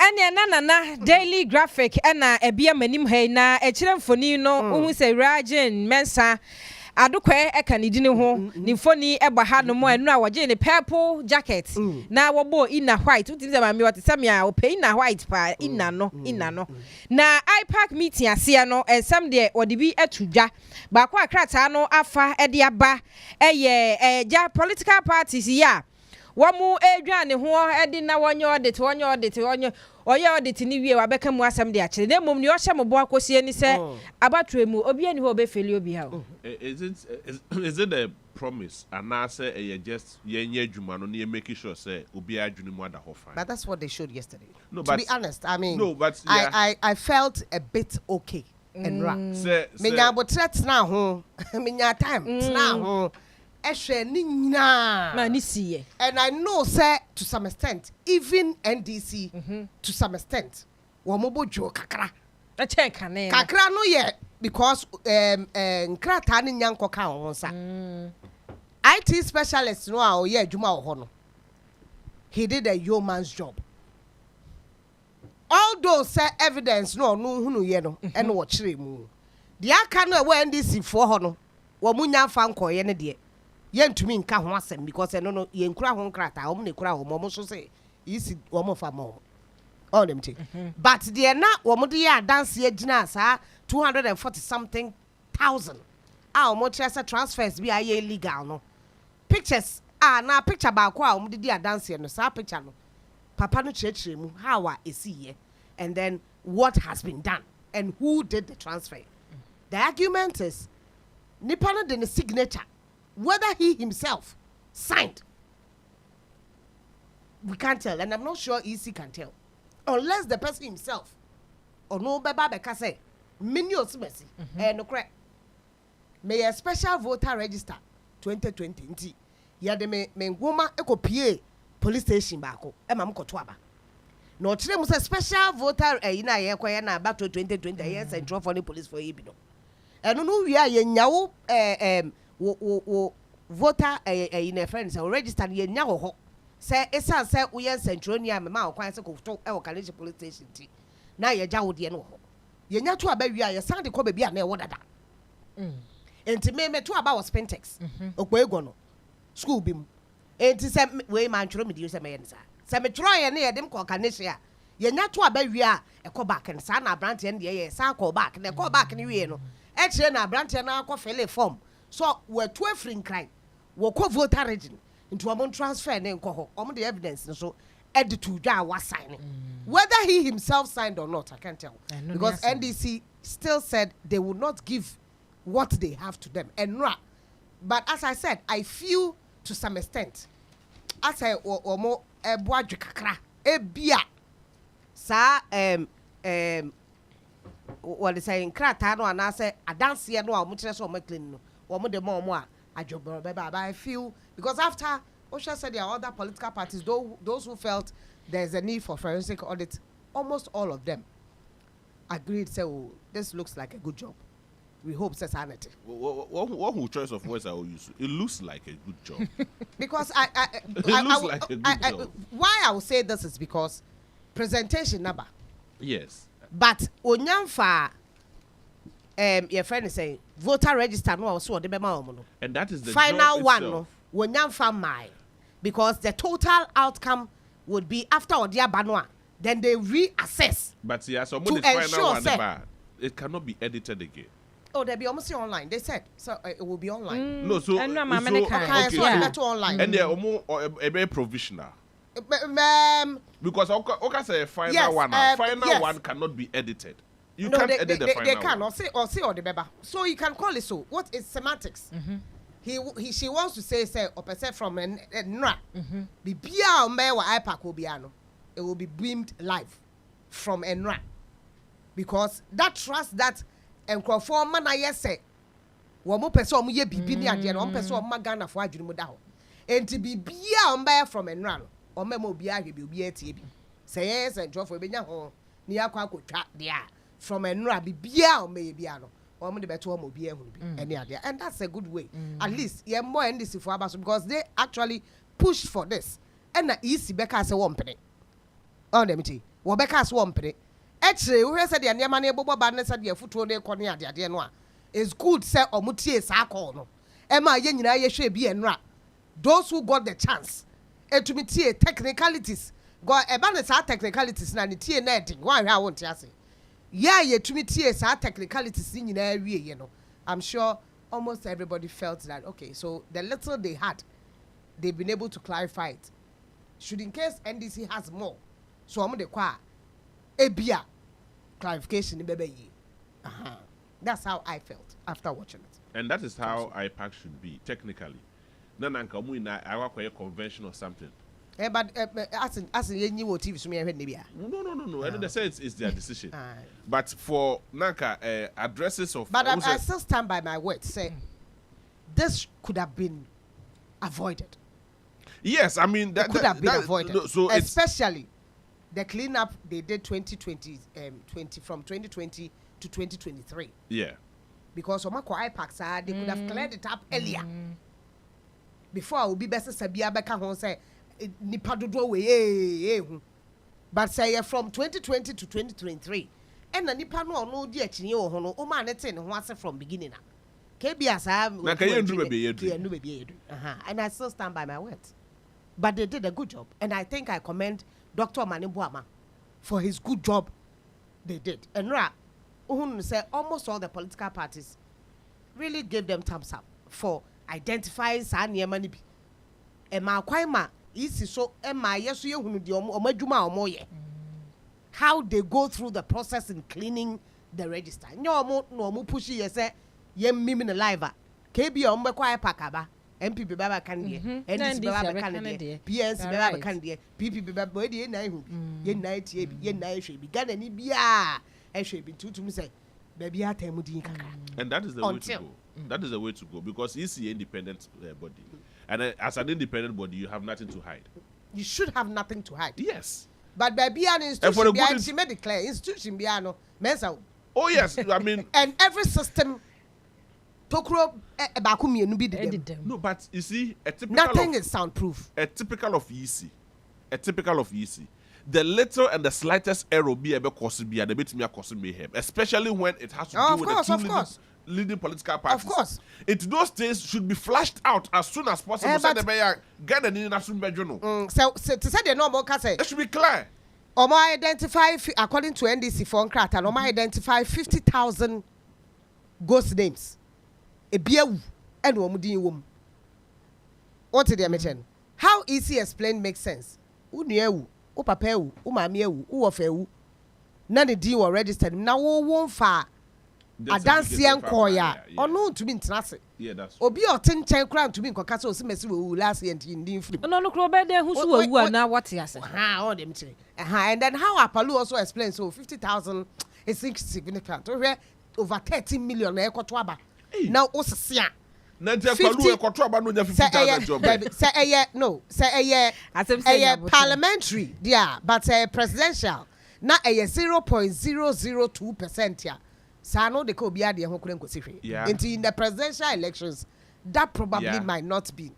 Anya na daily graphic ena ebia manim hai na echire mfoni no uhu se Rajin Mensa adokwe eka ne dini ho ni mfoni eba ha no mo enu a woje ne purple jacket na wobo inner white uti se ma me wote se me a ope inner white pa inner no na IPAC meeting ase no ensam de wode bi atudwa ba kwa krata no afa ede aba ja political parties ya wamu edwane ho edi na wonye audit oye audit ni wie wabeka mu asem de akire na mom ni o hye mo bo akosie ni se abatwe mu obi ani ho be feli obi ha is it a promise and now say just yenye adwuma no na make sure say obi adwune mu ada ho fine? But that's what they showed yesterday. No, to be honest, I mean, no, but yeah. I felt a bit okay and right. Menya botret na ho, menya time na ho. And I know, sir, to some extent, even NDC, to some extent, wamobo jo kakra. Kakra no yet because nkratani nyanko ka onsa. IT specialist no a oye adwuma wo no. He did a yeoman's job. Although say evidence no hunu ye no e no wo kire mu. De aka no we NDC fo ho no, wo munya fa nkoye ne de. Yentumi nka ho asem because no yenkura ho nkrata o ne kura ho mo so say isi wo mo fa mo all them thing but there na wo mo de ya dance ye gina sa 240 something thousand a mo tresa transfers bi aye illegal no pictures na picture ba ko a mo de ya dance no sa picture no papa no chire mu how a esi ye and then what has been done and who did the transfer. The argument is nipa no de signature whether he himself signed, we can't tell, and I'm not sure EC can tell, unless the person himself or no baba beka say, minions mercy, no correct. May a special voter register 2020. Ya de me ngoma ekopie police station bako. Ema mkotoaba. No chile mu say special voter ina ye kwa na back to 2020 yes and draw for the police for ebido. Eno no wi a ye nyawo wo voter in a friend say register ye nya wo ho say esan say wo ye centronia me ma okwan say ko to e wo college police station ti na ye ja wo de no ho ye nya to aba wi a ye san de ko ba bi a na e wo dada enti me to aba was Pentex okpo ego no school bi mu enti say we man tworo me di say me ye nsa say me tworo ye na ye dem ko college a ye nya to aba wi a e ko back na sa na branch ye ye sa ko back na ko back ni wi no e kire na branch na ko fill form. So we're 12 in crime. We call voter region into a transfer and then call the evidence. So edit to was signing. Whether he himself signed or not, I can't tell. Because NDC still said they would not give what they have to them. And but as I said, I feel to some extent, as I or more a kakra a beer sa what is saying kratano and I say a dance here no much less or clean. I feel because after Osha said there are other political parties, those who felt there's a need for forensic audit, almost all of them agreed. Say, oh, this looks like a good job. We hope it's sanity. What choice of words I will use? It looks like a good job. Because it looks like a good job. Why I will say this is because presentation number. Yes. But Onyanfa. Your friend is saying voter register no also the memo. And that is the final one no when my because the total outcome would be after Odia Banwa then they reassess. But yeah, so the final one it cannot be edited again. Oh, they'll be almost online. They said so it will be online. No, so online. And they're almost a very provisional. Because okay say final one one cannot be edited. You can't edit the final. They can or say or the beba. So you can call it so. What is semantics? She wants to say or percent from a NRA. The BIA me wa IPAC will be ano. It will be beamed live from NRA. Because that trust that enkrofo man aye say wo mo pese o mo ye bibi ni ade no o pese o magana fo adwene mo da ho. Enti bibia o mba from NRA no o mema obi ahwe bi obi atie bi. Say yes enkrofo e benya ho ni akwa akotwa de a from NRA bibia o me bia no o mo de beto o mo bia hu bi ene ade and that's a good way. At least ye more NDC for abaso because they actually pushed for this and na EC beka say wo mpene. Oh, let me tell you. Wobeka so ompre. Etre wo hwese de nneema na ebobo ba ne se de afutuo na ekọ ne ade no a. It's good say omutie sa call no. Ema ye nyina ye hwe bi enra. Those who got the chance etumi tie technicalities go eba ne sa technicalities na ne tie na edin wan hwa won tie ase. Yeah, ye etumi tie sa technicalities nyina awie ye no. I'm sure almost everybody felt that okay, so the little they had, they've been able to clarify it. Should in case NDC has more, so I'm the qua ebia clarification bebe. That's how I felt after watching it. And that is how IPAC should be technically. Nananka mu na awakwa convention or something. But as you knew what TV so me No. And they say it's their decision. But for Nanka addresses of. But I still stand by my word. Say this could have been avoided. Yes, I mean that could have been avoided. No, so especially the cleanup they did 2020 from 2020 to 2023. Yeah. Because Omako IPAC they could have cleared it up earlier. Before I will be best Sabia Beka hon say nipa dodo we but say from 2020 to 2023 and na nipa no di akini wo ho no o ma ne ten ho ase from beginning na KBS na ka yendu be and I still stand by my words. But they did a good job, and I think I commend Dr. Manibuama for his good job they did. And say almost all the political parties really gave them thumbs up for identifying Sanya Manibi. Emma Kwaima is so Emma yes you omajuma how they go through the process in cleaning the register. No more pushy yes yem mimi live. KB ombekwa pakaba. MPP baba kandie, NDC baba kandie, PNC baba kandie, PPP baba body na hu. Ye na tie bi, ye na ehwe bi. Gana ni bia ehwe bi tutum say baby atemu din kakra. And that is the way to go. That is the way to go because it's an independent body. And as an independent body, you have nothing to hide. You should have nothing to hide. Yes. But baby an institution behind she made it clear. Institution biano mensa. Oh yes, I mean and every system Tokro no, but you see, nothing is soundproof. A typical of EC. The little and the slightest error be able to be a bit me cause mayhem, especially when it has to do with the two leading political parties. Of course. Those things should be flashed out as soon as possible. So to say the normal case, it should be clear. Oma identify according to NDC for Nkrata, Oma identify 50,000 ghost names. Ebiawu and womudin wom. What did they mention? How easy explain makes sense. Uniewu, upapewu, umamiewu, uofewu. None di were registered. Now won't fa adansian koya. Or no to be internase. Yeah, that's Obi or 10 crime to be Kokaso Simesi last year in the free. No, look, Robert, who are now what he has. All them. And then how Apalu also explains so 50,000 is significant. Over 13 million ekotwaba. Now also see. Parliamentary, yeah, but presidential. Now a 0.002% yeah. Sano de ko biya de ho kure nkosihwe. In the presidential elections, that probably might not be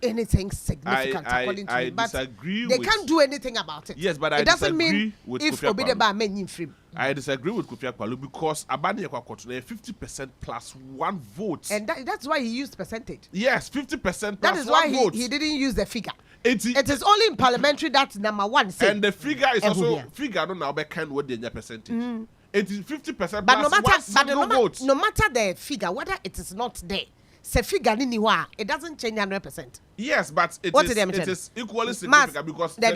anything significant according to me. But they can't do anything about it. Yes, but it doesn't mean if Obideba men free. I disagree with Kofi Akpaloo because Abani Ekwakoto 50% plus one vote. And that's why he used percentage. Yes, 50% plus one vote. That is why he didn't use the figure. It is only in parliamentary that's number one. And the figure is also figure don't know about kind what the percentage. It is 50% plus one single vote. No matter the figure, whether it is not there. Se figure niwa, it doesn't change 100%. Yes, but it is equally significant because the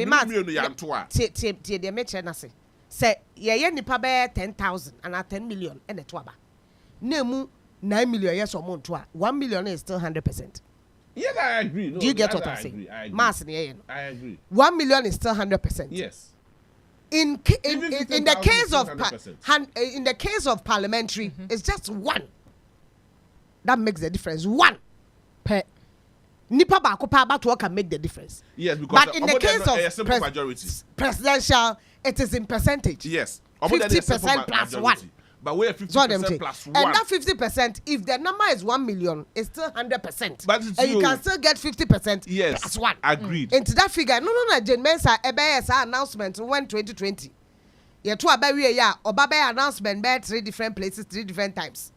say ye nipa be 10,000 and 10 million and a twaba. Nemu 9 million yes or more to 1 million is still 100%. Yes, I agree. No, do you get what I'm saying? I agree. 1 million is still 100%. Yes. In the case of parliamentary, it's just one. That makes the difference. One. Nipa ba ko pa about can make the difference. Yes, because but in the case of presidential, it is in percentage. Yes, 50% plus 1. But we're 50% plus 1. And that 50%, if the number is 1 million, it's still 100%. But it's and you can still get 50% plus 1. Agreed. Into that figure, no, Jane Mensa, announcement when 2020. Yeah, two abawi ya, Obabe announcement by 3 different places, 3 different times.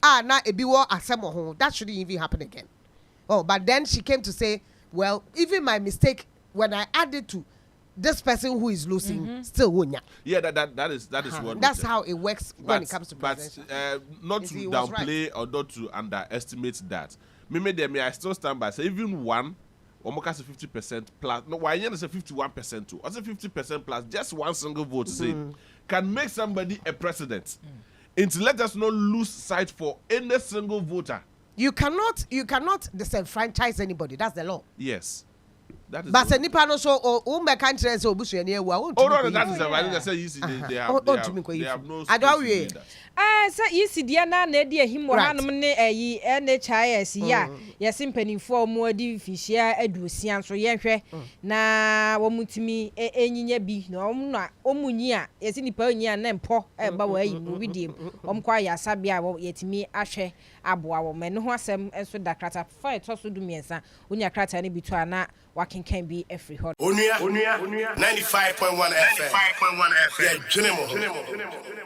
Now a biwo asemo ho. That shouldn't even happen again. Oh, but then she came to say, well, even my mistake, when I added to this person who is losing, still wunya. Yeah, that is what. That's how it works when it comes to presidential. But not to downplay or not to underestimate that. Me, I still stand by. Say even one, almost 50% plus. No, why you say 51% too? I say 50% plus. Just one single vote say can make somebody a president. And to let us not lose sight for any single voter. You cannot disenfranchise anybody. That's the law. Yes. That is. But any panel so or country so bush any no, that is I say you see they have no. I don't we. So you see dia na dey him wo hanom ne ayi NHIS ya yesi mpanimfo mo adi fishia aduosia so ye hwe na wo mutimi enyinya bi na omunyi a yesi nipa onyi a na mpo ba wa ayi mu bidiem omkwa ya sabia wo yetimi ahwe aboa wo mene ho asem enso dakrata fa to so du miensa onya krata ne bitu ana wakenkan bi every hot Onua 95.1 FM. Yeah,